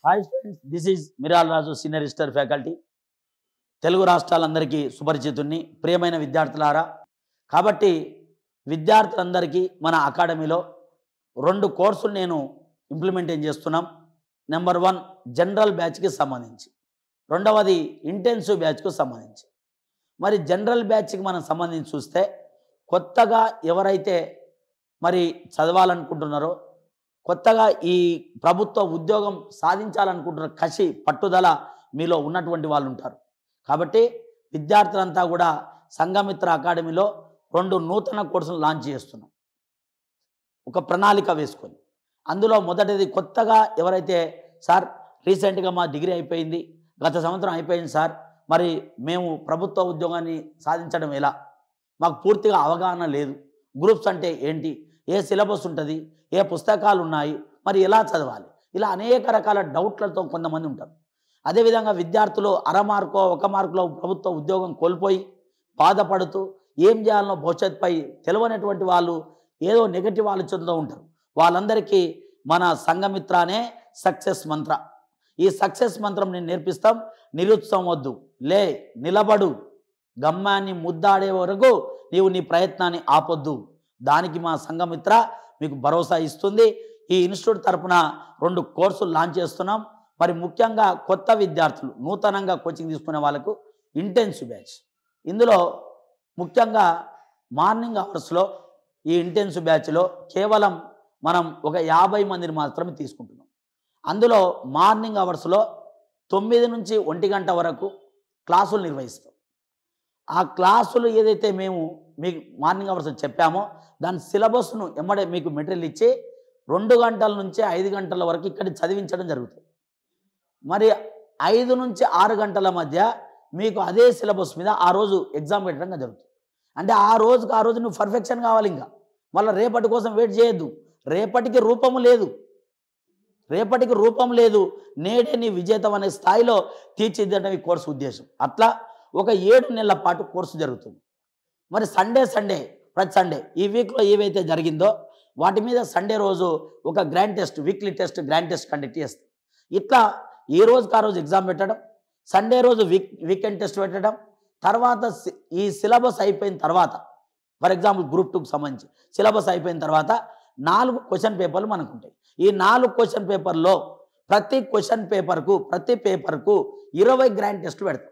Hi friends, this is Miral Raju, senior history faculty. Telugu రాష్ట్రాలందరికీ సుపరిచితుణ్ణి. ప్రియమైన విద్యార్థులారా, కాబట్టి విద్యార్థులందరికీ మన అకాడమీలో 2 కోర్సులు నేను ఇంప్లిమెంట్ చేస్తున్నాం. నెంబర్ 1 జనరల్ బ్యాచ్కి సంబంధించి, రెండవది ఇంటెన్సివ్ బ్యాచ్కు సంబంధించి. మరి జనరల్ బ్యాచ్కి మనం సంబంధించి చూస్తే, కొత్తగా ఎవరైతే మరి చదవాలనుకుంటున్నారో, కొత్తగా ఈ ప్రభుత్వ ఉద్యోగం సాధించాలనుకుంటున్న కసి పట్టుదల మీలో ఉన్నటువంటి వాళ్ళు ఉంటారు. కాబట్టి విద్యార్థులంతా కూడా సంఘమిత్ర అకాడమీలో 2 నూతన కోర్సులు లాంచ్ చేస్తున్నాం, ఒక ప్రణాళిక వేసుకొని. అందులో మొదటిది, కొత్తగా ఎవరైతే సార్ రీసెంట్గా మా డిగ్రీ అయిపోయింది, గత సంవత్సరం అయిపోయింది సార్, మరి మేము ప్రభుత్వ ఉద్యోగాన్ని సాధించడం ఎలా, మాకు పూర్తిగా అవగాహన లేదు, గ్రూప్స్ అంటే ఏంటి, ఏ సిలబస్ ఉంటుంది, ఏ పుస్తకాలు ఉన్నాయి, మరి ఎలా చదవాలి, ఇలా అనేక రకాల డౌట్లతో కొంతమంది ఉంటారు. అదేవిధంగా విద్యార్థులు అరమార్కో 1 మార్కులో ప్రభుత్వ ఉద్యోగం కోల్పోయి బాధపడుతూ ఏం చేయాలనో భవిష్యత్తుపై తెలియనటువంటి వాళ్ళు ఏదో నెగటివ్ ఆలోచనతో ఉంటారు. వాళ్ళందరికీ మన సంఘమిత్ర అనే సక్సెస్ మంత్ర, ఈ సక్సెస్ మంత్రం నేను నేర్పిస్తాం. నిరుత్సాహం వద్దు, లే, నిలబడు, గమ్యాన్ని ముద్దాడే వరకు నీవు నీ ప్రయత్నాన్ని ఆపొద్దు. దానికి మా సంఘమిత్ర మీకు భరోసా ఇస్తుంది. ఈ ఇన్స్టిట్యూట్ తరఫున 2 కోర్సులు లాంచ్ చేస్తున్నాం. మరి ముఖ్యంగా కొత్త విద్యార్థులు, నూతనంగా కోచింగ్ తీసుకునే వాళ్ళకు ఇంటెన్సివ్ బ్యాచ్. ఇందులో ముఖ్యంగా మార్నింగ్ అవర్స్లో ఈ ఇంటెన్సివ్ బ్యాచ్లో కేవలం మనం ఒక 50 మందిని మాత్రమే తీసుకుంటున్నాం. అందులో మార్నింగ్ అవర్స్లో 9 నుంచి 1 గంట వరకు క్లాసులు నిర్వహిస్తాం. ఆ క్లాసులు ఏదైతే మేము మీకు మార్నింగ్ అవర్స్ చెప్పామో, దాని సిలబస్ను ఎమ్మడే మీకు మెటీరియల్ ఇచ్చి 2 గంటల నుంచి 5 గంటల వరకు ఇక్కడ చదివించడం జరుగుతుంది. మరి 5 నుంచి 6 గంటల మధ్య మీకు అదే సిలబస్ మీద ఆ రోజు ఎగ్జామ్ పెట్టడం జరుగుతుంది. అంటే ఆ రోజు నువ్వు పర్ఫెక్షన్ కావాలి. ఇంకా మళ్ళీ రేపటి కోసం వెయిట్ చేయొద్దు. రేపటికి రూపం లేదు, నేడే నీ విజేతం అనే స్థాయిలో తీర్చిదిద్దడం ఈ కోర్సు ఉద్దేశం. అట్లా ఒక 7 నెలల పాటు కోర్సు జరుగుతుంది. మరి సండే ప్రతి సండే ఈ వీక్లో ఏవైతే జరిగిందో వాటి మీద సండే రోజు ఒక grand test, weekly test, grand test conduct చేస్తాం. ఇట్లా ఈ రోజుకి ఆ రోజు ఎగ్జామ్ పెట్టడం, సండే రోజు వీకెండ్ టెస్ట్ పెట్టడం, తర్వాత ఈ సిలబస్ అయిపోయిన తర్వాత, ఫర్ ఎగ్జాంపుల్ గ్రూప్ 2కి సంబంధించి సిలబస్ అయిపోయిన తర్వాత 4 క్వశ్చన్ పేపర్లు మనకు ఉంటాయి. ఈ 4 క్వశ్చన్ పేపర్లో ప్రతి పేపర్కు 20 గ్రాండ్ టెస్ట్లు పెడతాం.